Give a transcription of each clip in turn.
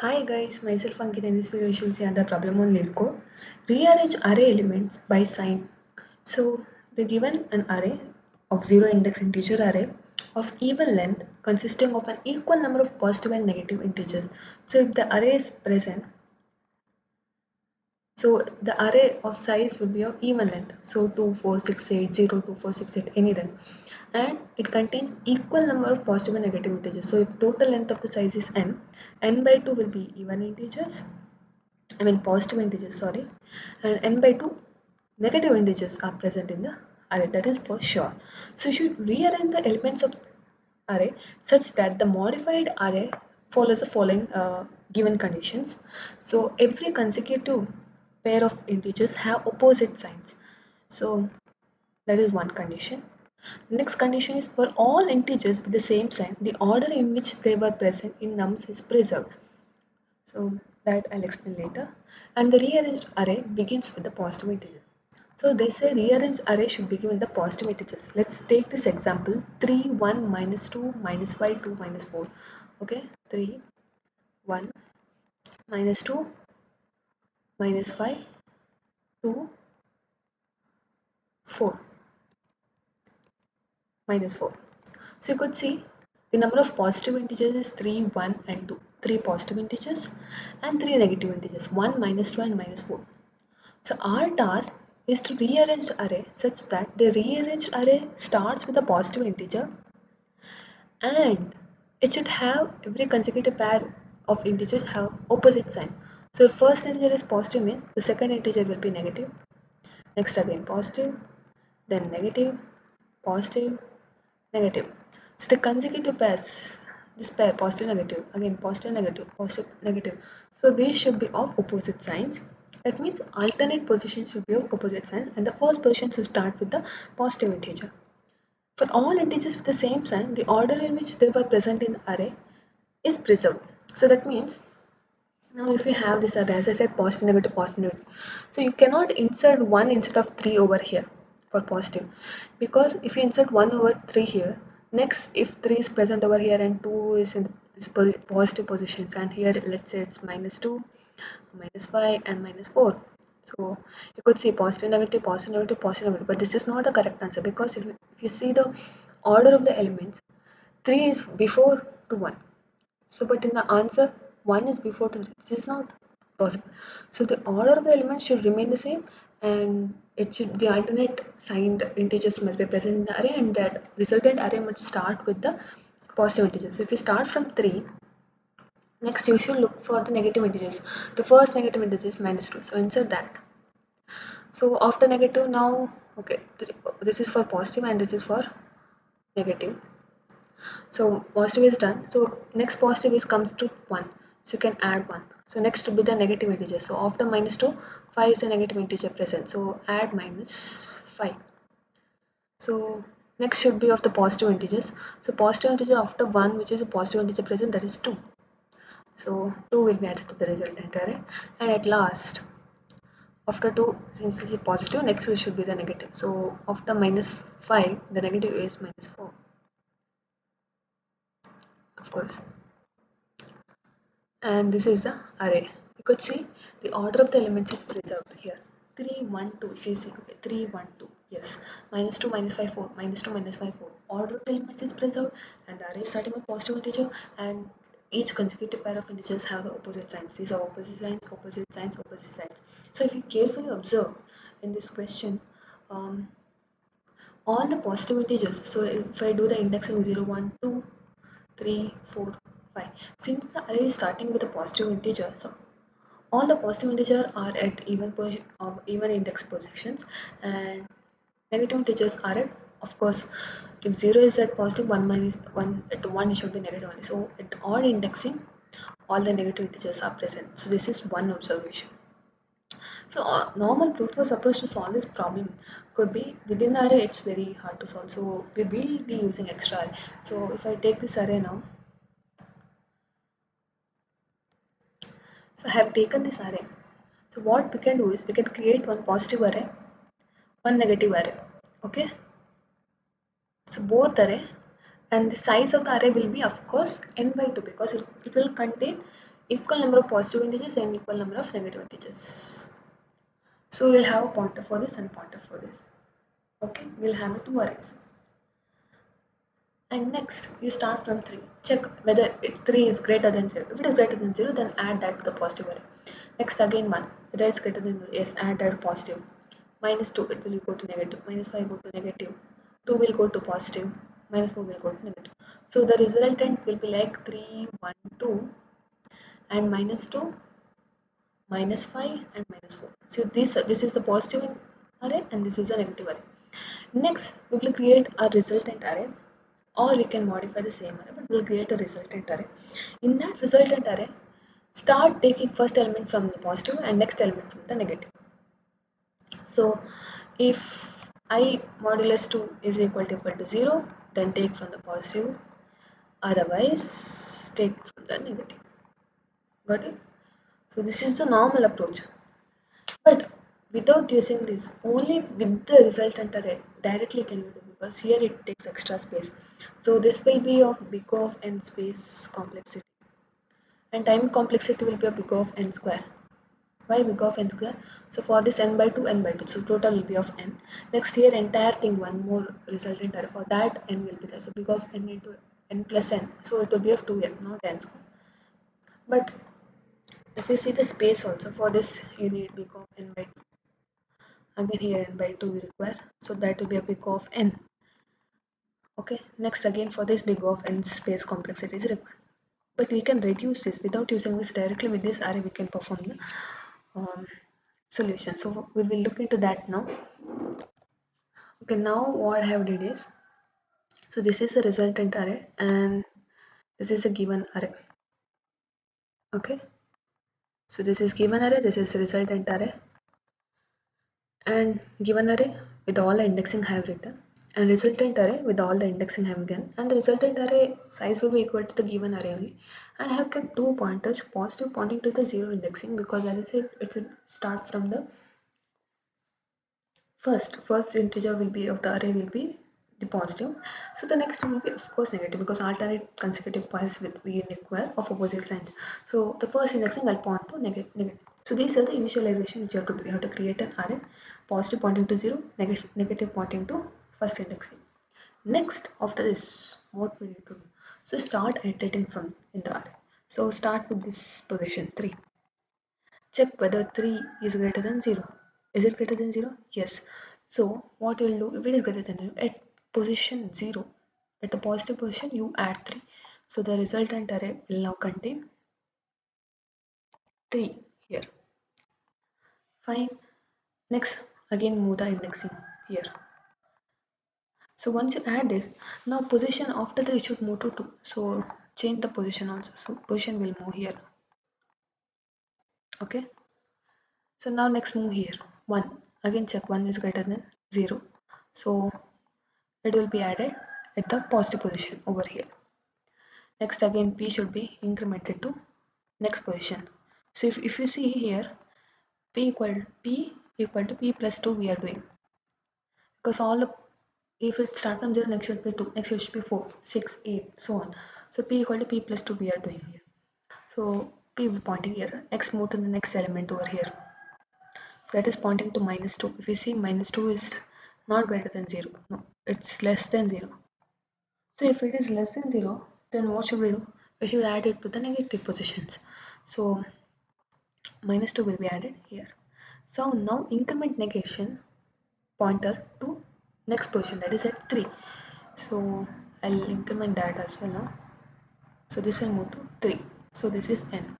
Hi guys, myself Ankit. In this video we shall see another problem on LeetCode. Rearrange array elements by sign. So they're given an array of zero index integer array of even length consisting of an equal number of positive and negative integers. So if the array is present, so the array of size will be of even length. So 2, 4, 6, 8, 0, 2, 4, 6, 8, any length. And it contains equal number of positive and negative integers. So if total length of the size is n by 2 will be even integers. I mean positive integers, sorry, and n by 2 negative integers are present in the array, that is for sure. So you should rearrange the elements of array such that the modified array follows the following given conditions. So every consecutive pair of integers have opposite signs. So that is one condition. Next condition is for all integers with the same sign, the order in which they were present in nums is preserved. So that I'll explain later. And the rearranged array begins with the positive integer. So they say rearranged array should begin with the positive integers. Let's take this example: 3, 1, minus 2, minus 5, 2, minus 4. Okay, 3, 1, minus 2, minus 5, 2, 4, minus 4. So you could see the number of positive integers is 3, 1, and 2. 3 positive integers and 3 negative integers, 1, minus 2, and minus 4. So our task is to rearrange the array such that the rearranged array starts with a positive integer and it should have every consecutive pair of integers have opposite signs. So if first integer is positive means the second integer will be negative. Next again positive, then negative, positive, negative. So the consecutive pairs, this pair positive negative, again positive negative, positive negative. So these should be of opposite signs. That means alternate positions should be of opposite signs and the first position should start with the positive integer. For all integers with the same sign, the order in which they were present in the array is preserved. So that means now if you have this array, as I said, positive, negative, positive, negative. So you cannot insert 1 instead of 3 over here for positive. Because if you insert 1 over 3 here, next if 3 is present over here and 2 is in this positive positions, and here let's say it's minus 2, minus 5 and minus 4. So you could see positive, negative, positive, negative, positive, negative. But this is not the correct answer because if you see the order of the elements, 3 is before to 1. So, but in the answer, 1 is before 2. This is not possible. So, the order of the elements should remain the same and it should the alternate signed integers must be present in the array and that resultant array must start with the positive integers. So, if you start from 3, next you should look for the negative integers. The first negative integer is minus 2. So, insert that. So, after negative now, okay, this is for positive and this is for negative. So positive is done. So next positive is comes to 1. So you can add 1. So next to be the negative integer. So after minus 2, 5 is a negative integer present. So add minus 5. So next should be of the positive integers. So positive integer after 1, which is a positive integer present, that is 2. So 2 will be added to the resultant array. And at last, after 2, since this is positive, next should be the negative. So after minus 5, the negative is minus 4. Of course. And this is the array. You could see the order of the elements is preserved here. 3, 1, 2. If you see, okay, 3, 1, 2. Yes. Minus 2, minus 5, 4. Minus 2, minus 5, 4. Order of the elements is preserved and the array starting with positive integer and each consecutive pair of integers have the opposite signs. These are opposite signs, opposite signs, opposite signs. So if you carefully observe in this question, all the positive integers. So if I do the indexing 0, 1, 2, 3, 4, 5. Since the array is starting with a positive integer, so all the positive integers are at even index positions and negative integers are at, of course, if 0 is at positive, 1 minus 1 at the 1 it should be negative only. So at odd indexing, all the negative integers are present. So this is one observation. So normal brute force approach to solve this problem could be within the array it's very hard to solve. So we will be using extra array. So if I take this array now, so I have taken this array. So what we can do is we can create one positive array, one negative array. Okay. So both array and the size of the array will be of course n by 2 because it will contain equal number of positive integers and equal number of negative integers. So we'll have a pointer for this and pointer for this. Okay, we'll have two arrays. And next, you start from 3. Check whether it's 3 is greater than 0. If it is greater than 0, then add that to the positive array. Next, again 1. Whether it's greater than 0, yes, add that positive. Minus 2, it will go to negative. Minus 5 go to negative. 2 will go to positive. Minus 4 will go to negative. So the resultant will be like 3, 1, 2, and minus 2, minus 5, and minus 4. So this is the positive array and this is a negative array. Next, we will create a resultant array, or we can modify the same array, but we'll create a resultant array. In that resultant array, start taking first element from the positive and next element from the negative. So if I modulus 2 is equal to 0, then take from the positive, otherwise take from the negative. Got it? So this is the normal approach. But without using this, only with the resultant array directly can you do, because here it takes extra space. So this will be of big of n space complexity, and time complexity will be of big of n square. Why big of n square? So for this n by 2, n by 2, so total will be of n. Next here entire thing, one more resultant array, for that n will be there. So big of n into n plus n, so it will be of 2n, not n square. But if you see the space also, for this you need big of n by 2. Again here n by 2 you require, so that will be a big of n. Okay, next again for this big of n space complexity is required. But we can reduce this without using this directly. With this array we can perform the solution. So we will look into that now. Okay, now what I have did is, so this is a resultant array and this is a given array. Okay, so this is given array, this is resultant array, and given array with all the indexing I have written, and resultant array with all the indexing I have given, and the resultant array size will be equal to the given array only. And I have kept two pointers, positive pointing to the 0 indexing, because as I said, it's a start from the first integer will be of the array will be the positive. So the next one will be of course negative, because alternate consecutive piles will be require of opposite signs. So the first indexing I'll point to negative. So these are the initialization which you have to do. You have to create an array, positive pointing to 0, negative pointing to first indexing. Next, after this, what we need to do? So start iterating from in the array. So start with this position 3. Check whether 3 is greater than 0. Is it greater than 0? Yes. So what you will do, if it is greater than 0, at position 0, at the positive position, you add 3. So the resultant array will now contain 3 here. Fine. Next, again move the indexing here. So once you add this, now position after that it should move to 2. So change the position also. So position will move here. Okay. So now next move here. 1. Again check 1 is greater than 0. So it will be added at the positive position over here. Next again p should be incremented to next position. So if you see here, p equal to p plus 2 we are doing, because all the, if it start from 0, next should be 2, next should be 4, 6, 8, so on. So p equal to p plus 2 we are doing here. So p will pointing here. Next move to the next element over here. So that is pointing to minus 2. If you see, minus 2 is not greater than 0. No, it's less than 0. So if it is less than 0, then what should we do? We should add it to the negative positions. So minus 2 will be added here. So now increment negation pointer to next position, that is at 3. So I'll increment that as well now. So this will move to 3. So this is n.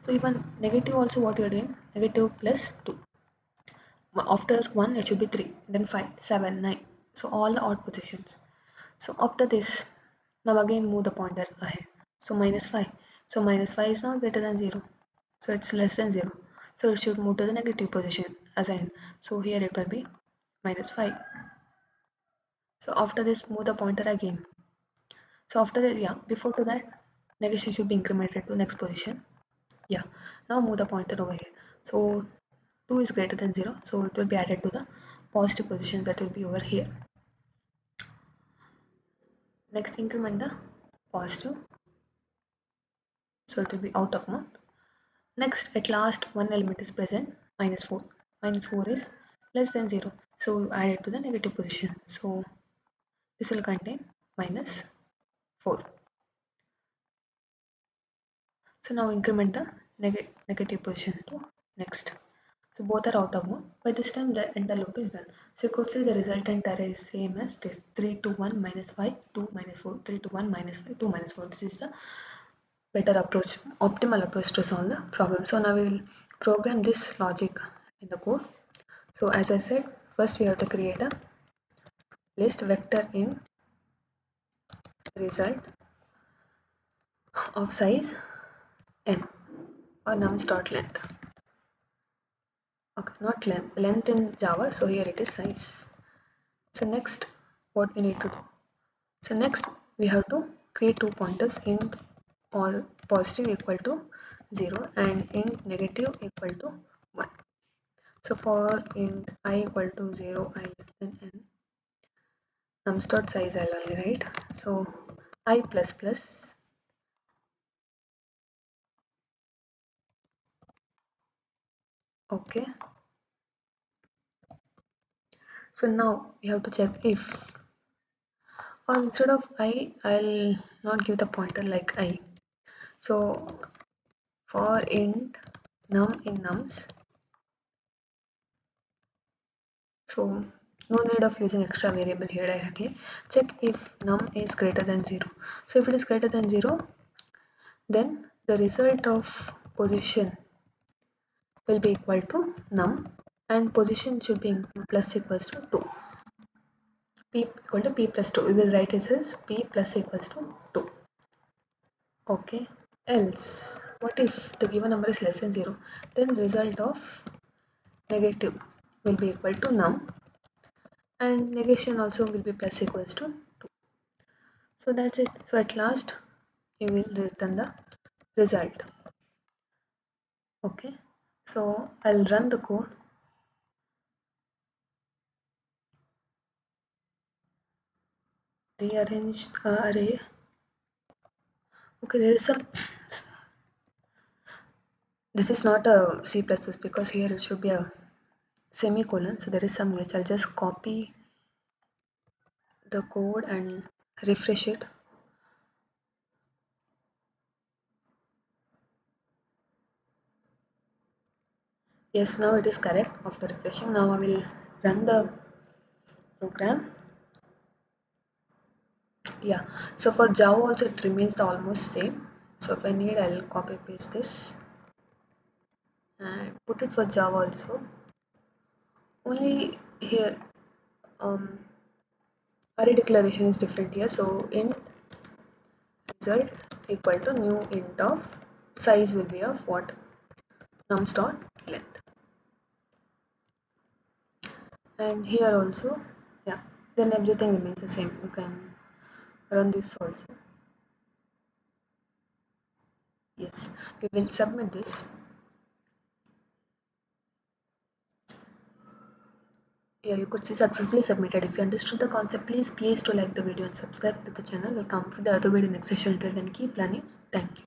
So even negative also, what you are doing? Negative plus 2. After 1 it should be 3, then 5, 7, 9. So all the odd positions. So after this, now again move the pointer ahead. So minus 5. So minus 5 is not greater than 0. So it's less than 0. So it should move to the negative position as n. So here it will be minus 5. So after this, move the pointer again. So after this, yeah, before to that, negation should be incremented to next position. Yeah, now move the pointer over here. So 2 is greater than 0. So it will be added to the positive position, that will be over here. Next increment the positive, so it will be out of month. Next, at last, one element is present, minus 4. Minus 4 is less than 0. So we add it to the negative position. So this will contain minus 4. So now increment the negative position to next. So both are out of mode. By this time the entire loop is done. So you could say the resultant array is same as this 3 to 1 minus 5, 2 minus 4, 3 to 1 minus 5, 2 minus 4. This is the better approach, optimal approach to solve the problem. So now we will program this logic in the code. So as I said, first we have to create a list vector in result of size n or nums dot length. Okay, not length in Java, so here it is size. So next, what we need to do? So next we have to create two pointers in all positive equal to 0 and in negative equal to 1. So for int I equal to 0, I less than n, nums dot size I'll only write. So I plus plus, okay. So now we have to check if, or instead of I'll not give the pointer like I. So for int num in nums, so no need of using extra variable here directly. Check if num is greater than 0. So if it is greater than 0, then the result of position will be equal to num and position should be plus equals to 2. P equal to p plus 2. We will write this as p plus equals to 2. Okay. Else, what if the given number is less than 0? Then result of negative will be equal to num and negation also will be plus equals to 2. So that's it. So at last you will return the result. Okay. So I'll run the code. Rearrange the array. Okay, there is some. This is not a C++ because here it should be a semicolon. So there is some glitch. I'll just copy the code and refresh it. Yes, now it is correct after refreshing. Now I will run the program. Yeah, so for Java also it remains almost same. So if I need, I'll copy paste this and put it for Java also. Only here array declaration is different here. So int result equal to new int of size will be of what? Nums dot length. And here also, yeah, then everything remains the same. You can run this also. Yes, we will submit this. Yeah, you could see successfully submitted. If you understood the concept, please to like the video and subscribe to the channel. We'll come with the other video next session. Till then, keep learning. Thank you.